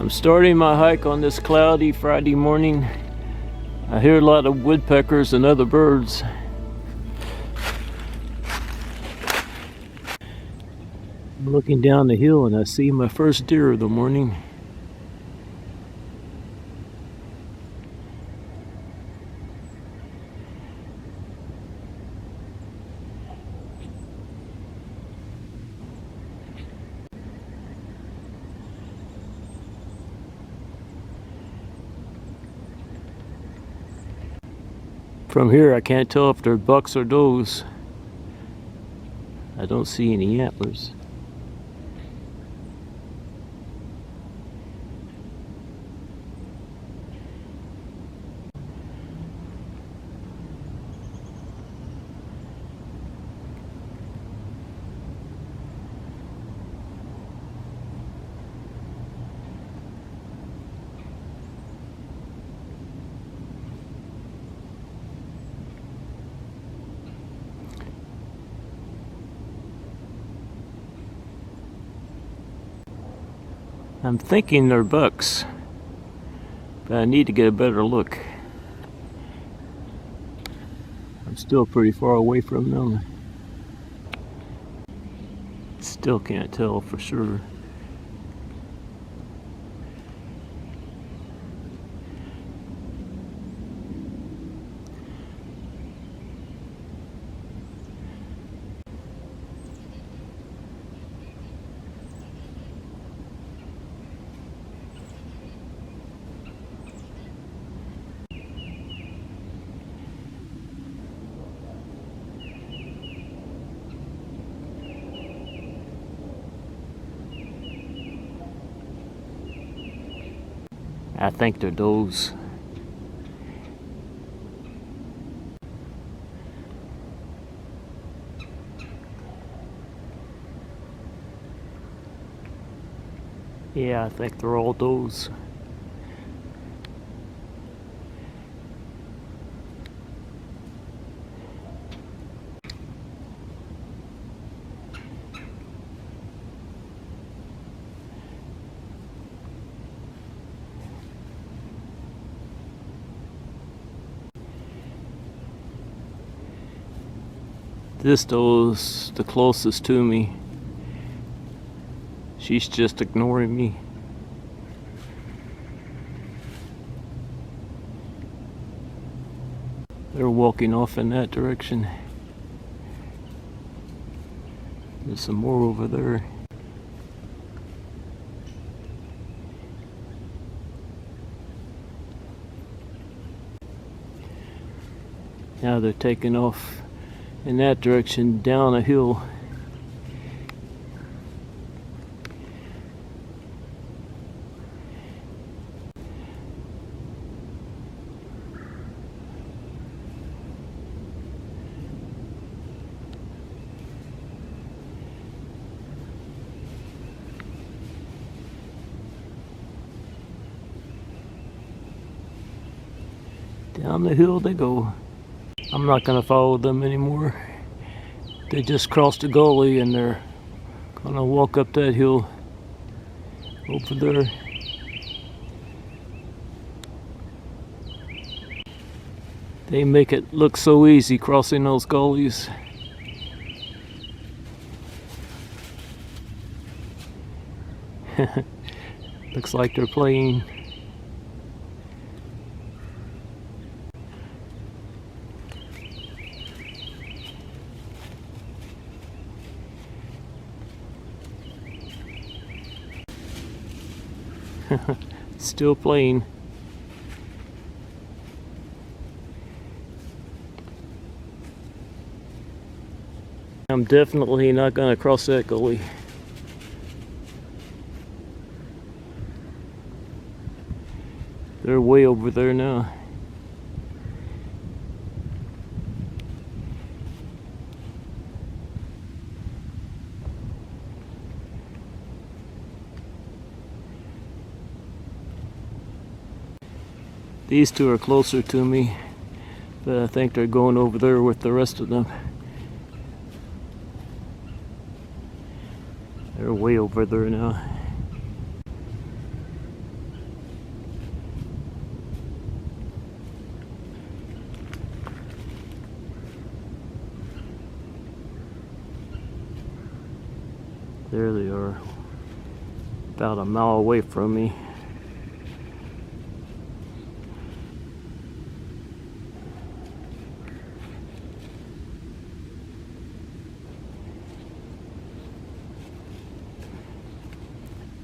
I'm starting my hike on this cloudy Friday morning. I hear a lot of woodpeckers and other birds. I'm looking down the hill and I see my first deer of the morning. From here I can't tell if they're bucks or does. I don't see any antlers. I'm thinking they're bucks, but I need to get a better look. I'm still pretty far away from them. Still can't tell for sure. I think they're does. Yeah, I think they're all does. This doe's the closest to me. She's just ignoring me. They're walking off in that direction. There's some more over there. Now they're taking off in that direction down a hill. Down the hill they go. I'm not gonna follow them anymore. They just crossed a gully and they're gonna walk up that hill over there. They make it look so easy crossing those gullies. Looks like they're playing. Still playing. I'm definitely not gonna cross that gully. They're way over there now. These two are closer to me, but I think they're going over there with the rest of them. They're way over there now. There they are, about a mile away from me.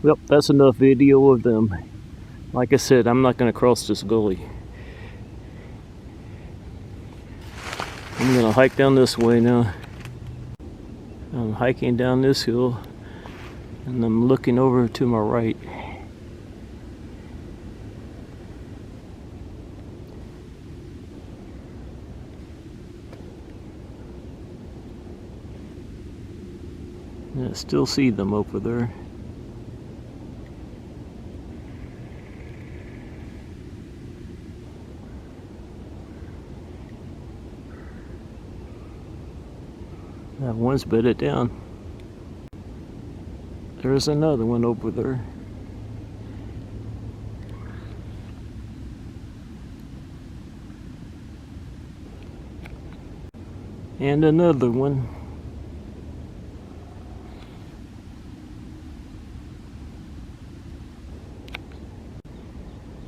Well, that's enough video of them. Like I said, I'm not going to cross this gully. I'm going to hike down this way now. I'm hiking down this hill and I'm looking over to my right. And I still see them over there. That one's bedded down. There's another one over there. And another one.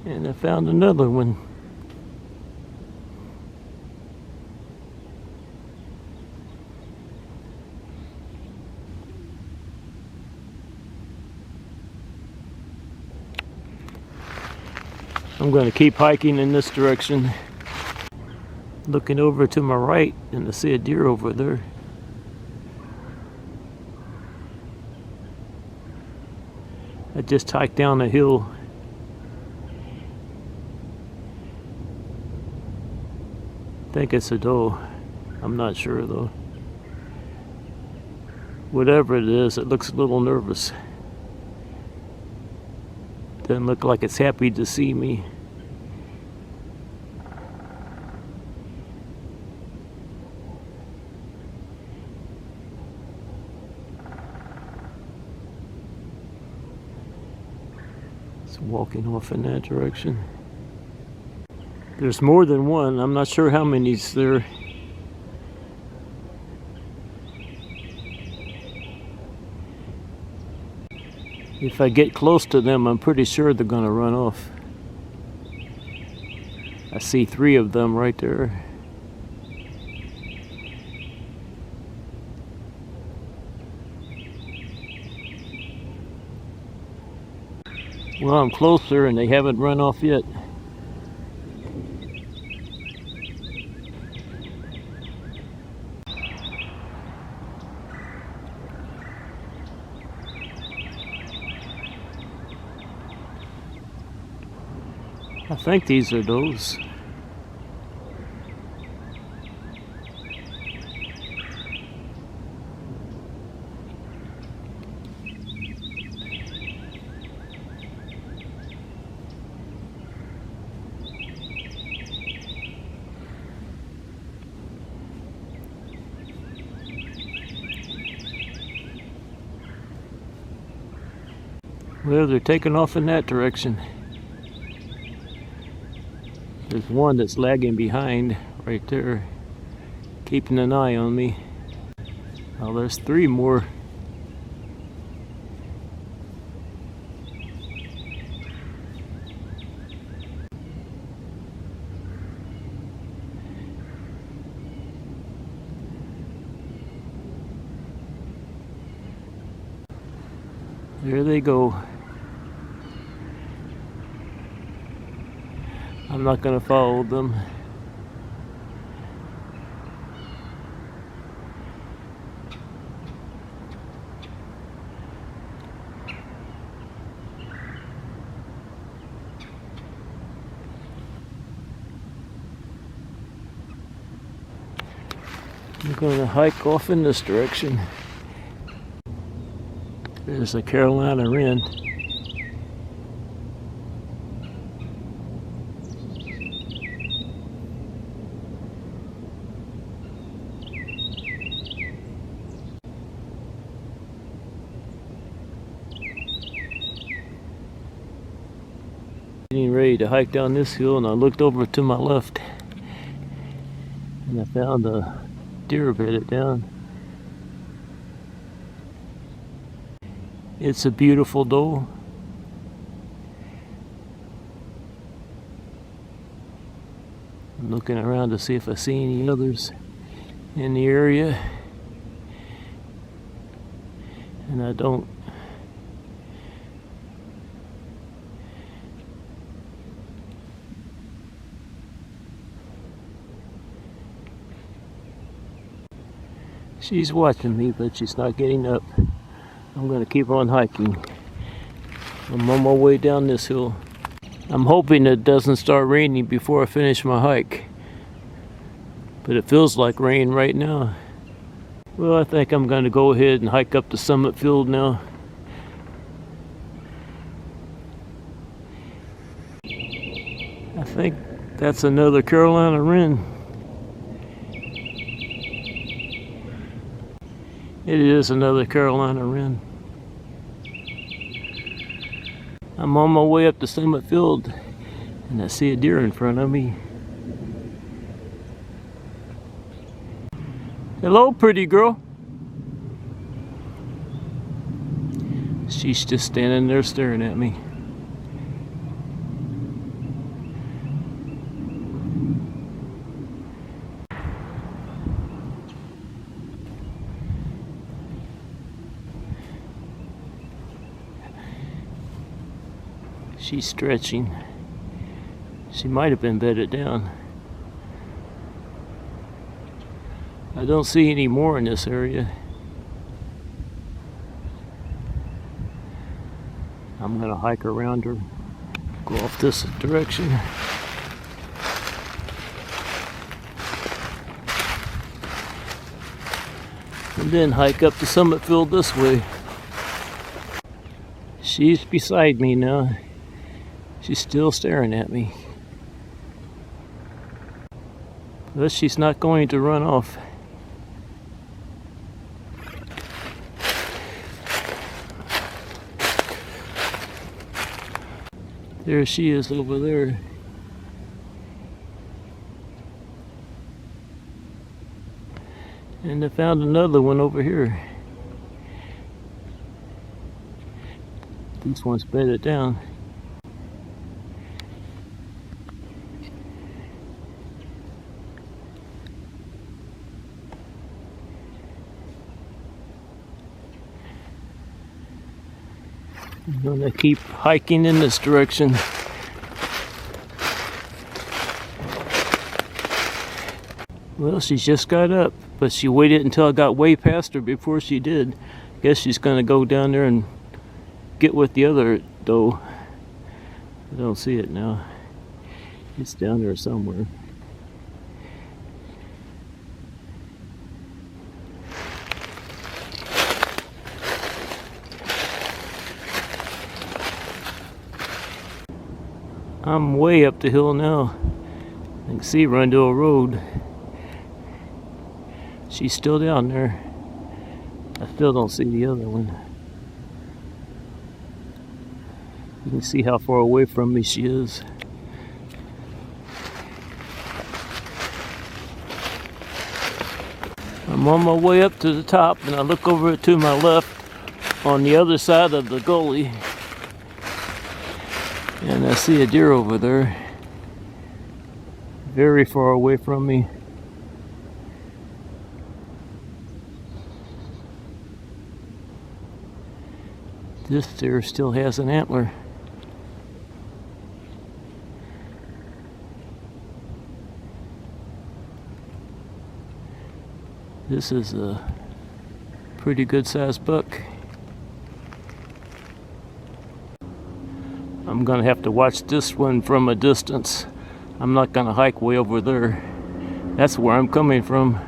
And I found another one. I'm going to keep hiking in this direction, looking over to my right, and I see a deer over there. I just hiked down a hill. I think it's a doe. I'm not sure though. Whatever it is, it looks a little nervous. Doesn't look like it's happy to see me. It's walking off in that direction. There's more than one. I'm not sure how many's there. If I get close to them, I'm pretty sure they're going to run off. I see 3 of them right there. Well, I'm closer and they haven't run off yet. I think these are those. Well, they're taking off in that direction. There's one that's lagging behind right there, keeping an eye on me. Well, there's 3 more. There they go. I'm not going to follow them. I'm going to hike off in this direction. There's a Carolina wren. Getting ready to hike down this hill, and I looked over to my left and I found a deer bedded down. It's a beautiful doe. I'm looking around to see if I see any others in the area, and I don't. She's watching me, but she's not getting up. I'm gonna keep on hiking. I'm on my way down this hill. I'm hoping it doesn't start raining before I finish my hike, but it feels like rain right now. Well, I think I'm gonna go ahead and hike up the summit field now. I think that's another Carolina wren. It is another Carolina wren. I'm on my way up the summit field and I see a deer in front of me. Hello, pretty girl. She's just standing there staring at me. She's stretching. She might have been bedded down. I don't see any more in this area. I'm gonna hike around her, go off this direction. And then hike up the summit field this way. She's beside me now. She's still staring at me. But she's not going to run off. There she is over there. And I found another one over here. This one's bedded down. I'm gonna keep hiking in this direction. Well, she just got up, but she waited until I got way past her before she did. Guess she's gonna go down there and get with the other doe. I don't see it now. It's down there somewhere. I'm way up the hill now. I can see Rundle Road. She's still down there. I still don't see the other one. You can see how far away from me she is. I'm on my way up to the top and I look over to my left on the other side of the gully. And I see a deer over there, very far away from me. This deer still has an antler. This is a pretty good sized buck. I'm gonna have to watch this one from a distance. I'm not gonna hike way over there. That's where I'm coming from.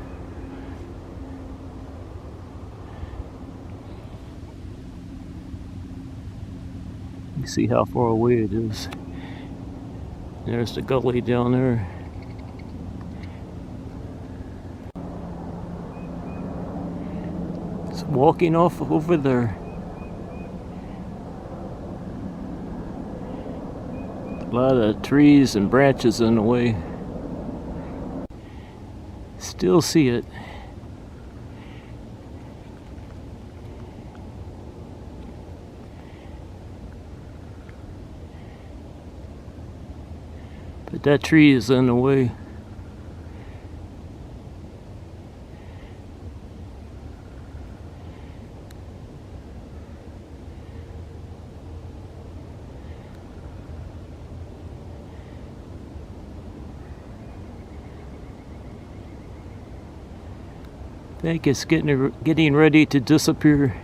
You see how far away it is. There's the gully down there. It's walking off over there. A lot of trees and branches in the way. Still see it. that tree is in the way. I think it's getting ready to disappear.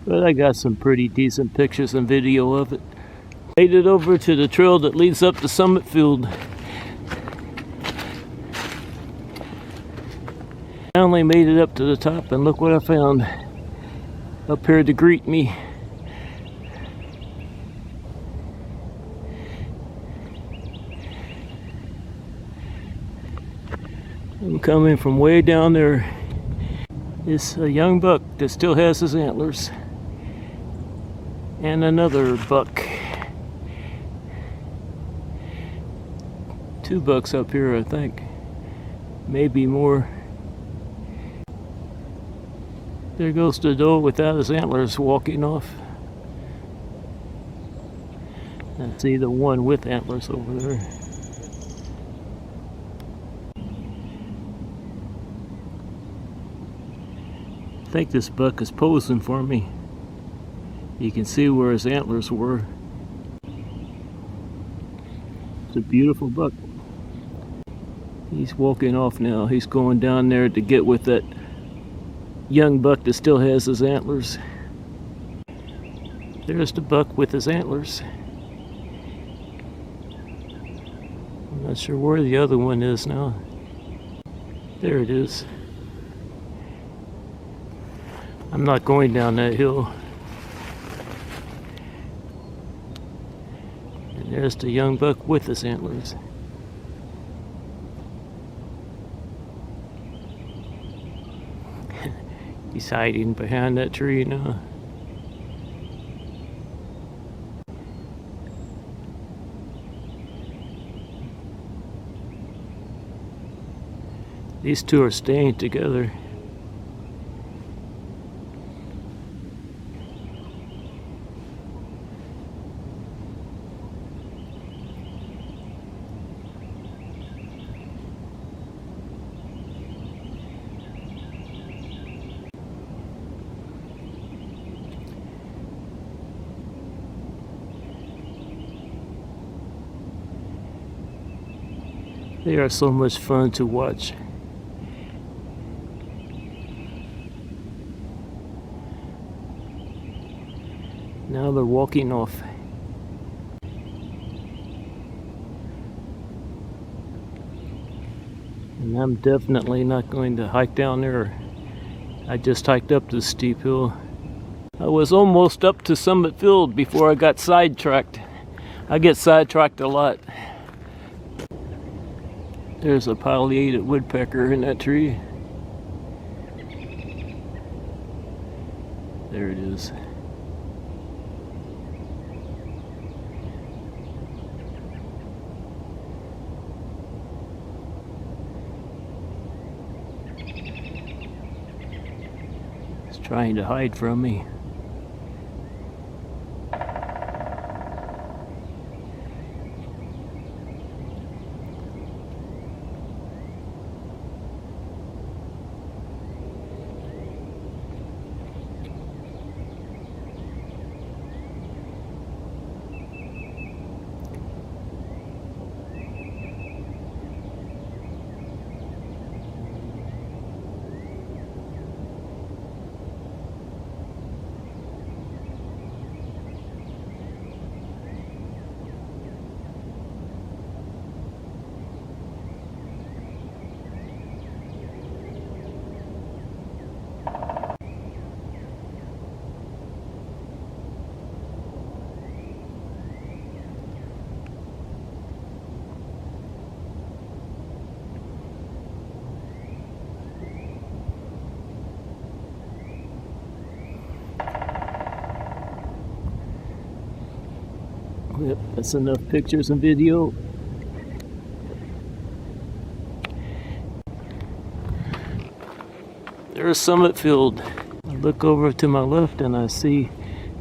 But I got some pretty decent pictures and video of it. Made it over to the trail that leads up to Summit Field. Finally made it up to the top, and look what I found up here to greet me. I'm coming from way down there. It's a young buck that still has his antlers. And another buck. 2 bucks up here, I think. Maybe more. There goes the doe without his antlers walking off. I see the one with antlers over there. I think this buck is posing for me. You can see where his antlers were. It's a beautiful buck. He's walking off now. He's going down there to get with that young buck that still has his antlers. There's the buck with his antlers. I'm not sure where the other one is now. There it is. I'm not going down that hill. And there's the young buck with his antlers. He's hiding behind that tree now. These two are staying together. They are so much fun to watch. Now they're walking off. And I'm definitely not going to hike down there. I just hiked up this steep hill. I was almost up to Summit Field before I got sidetracked. I get sidetracked a lot. There's a pileated woodpecker in that tree. There it is. It's trying to hide from me. Yep, that's enough pictures and video. There's Summit Field. I look over to my left and I see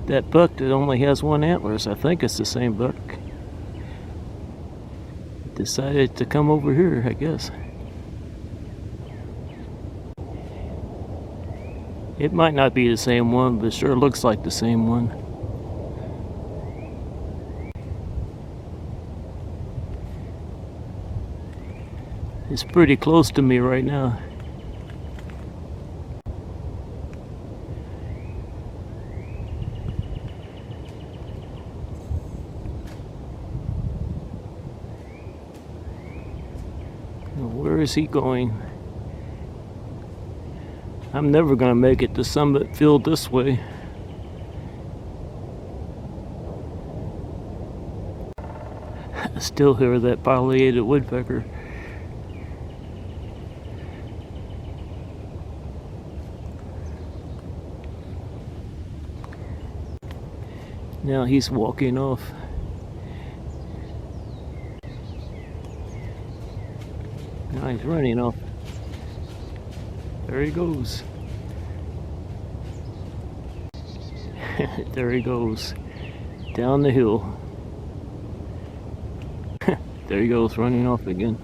that buck that only has one antlers, I think it's the same buck, decided to come over here, I guess. It might not be the same one, but it sure looks like the same one. It's pretty close to me right now. Where is he going? I'm never going to make it to Summit Field this way. I still hear that pileated woodpecker. Now he's walking off. Now he's running off. There he goes. There he goes. Down the hill. There he goes, running off again.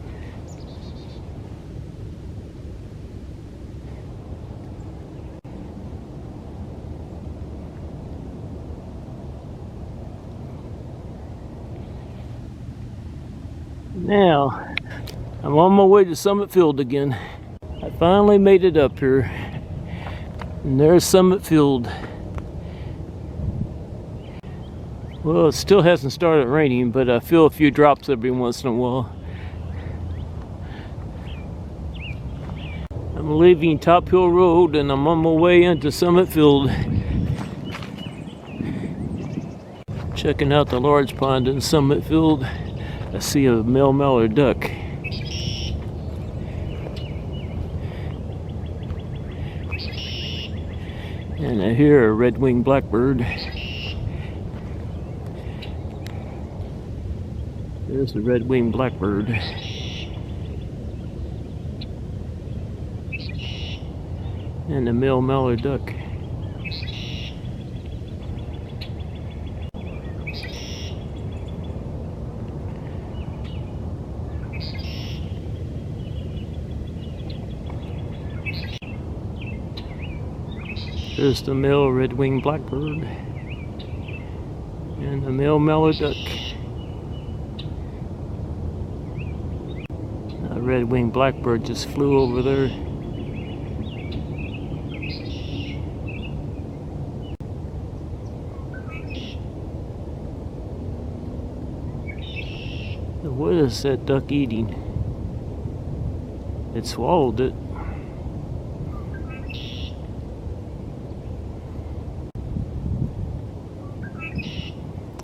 Now, I'm on my way to Summit Field again. I finally made it up here. And there's Summit Field. Well, it still hasn't started raining, but I feel a few drops every once in a while. I'm leaving Top Hill Road and I'm on my way into Summit Field. Checking out the large pond in Summit Field. I see a male mallard duck. And I hear a red-winged blackbird. There's the red-winged blackbird. And the male mallard duck. There's the male red-winged blackbird and the male mallard duck. A red-winged blackbird just flew over there. What is that duck eating? It swallowed it.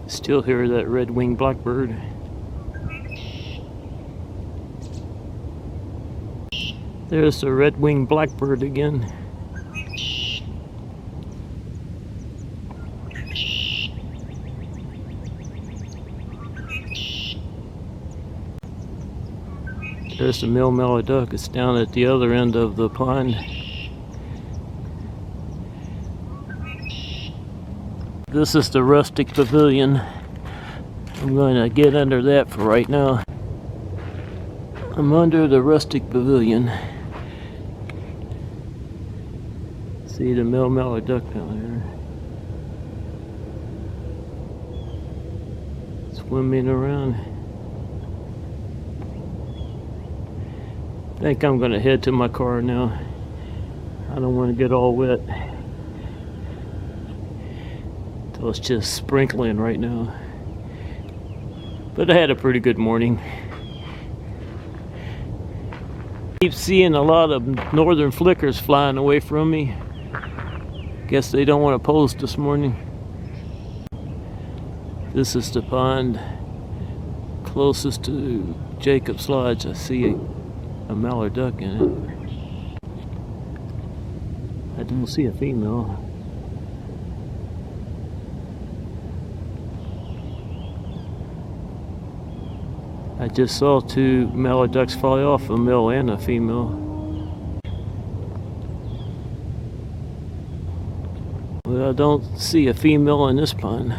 Still hear that red-winged blackbird. There's the red-winged blackbird again. There's the male mallard duck. It's down at the other end of the pond. This is the rustic pavilion. I'm going to get under that for right now. I'm under the rustic pavilion. See the male mallard duck down there. Swimming around. I think I'm going to head to my car now. I don't want to get all wet. So it's just sprinkling right now. But I had a pretty good morning. Keep seeing a lot of northern flickers flying away from me. Guess they don't want to post this morning. This is the pond closest to Jacob's Lodge. I see a mallard duck in it. I don't see a female. I just saw two mallard ducks fly off, a male and a female. Well, I don't see a female in this pond.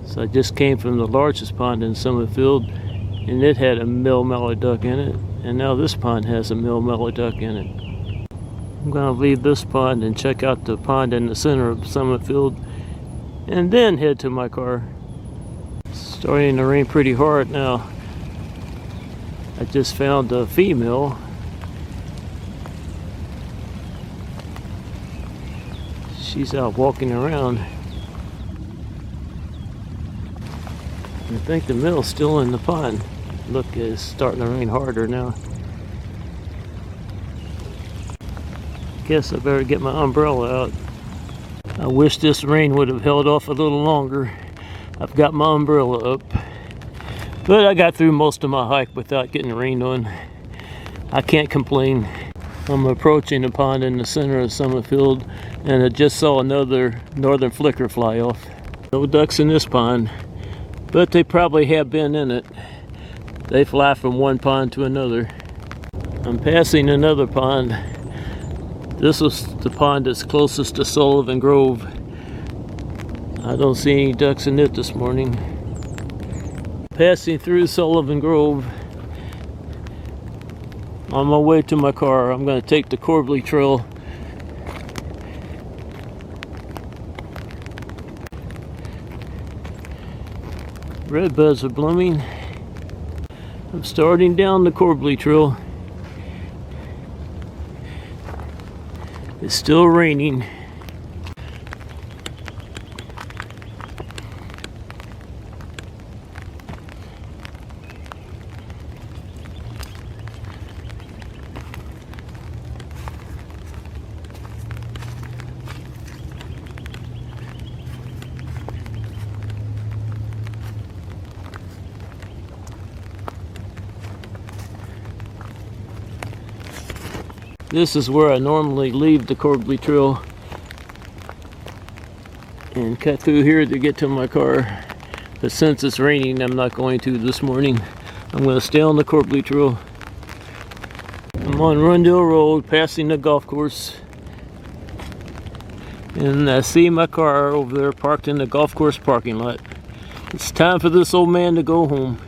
So I just came from the largest pond in Summerfield, and it had a male mallard duck in it, and now this pond has a male mallard duck in it. I'm going to leave this pond and check out the pond in the center of Summerfield, and then head to my car. It's starting to rain pretty hard now. I just found a female. She's out walking around. I think the male's still in the pond. Look, it's starting to rain harder now. Guess I better get my umbrella out. I wish this rain would have held off a little longer. I've got my umbrella up. But I got through most of my hike without getting rained on. I can't complain. I'm approaching the pond in the center of Summerfield, and I just saw another northern flicker fly off. No ducks in this pond, but they probably have been in it. They fly from one pond to another. I'm passing another pond. This is the pond that's closest to Sullivan Grove. I don't see any ducks in it this morning. Passing through Sullivan Grove. On my way to my car, I'm going to take the Corbly Trail. Redbuds are blooming. I'm starting down the Corbly Trail. It's still raining. This is where I normally leave the Corbly Trail and cut through here to get to my car. But since it's raining, I'm not going to this morning. I'm going to stay on the Corbly Trail. I'm on Rundle Road, passing the golf course. And I see my car over there parked in the golf course parking lot. It's time for this old man to go home.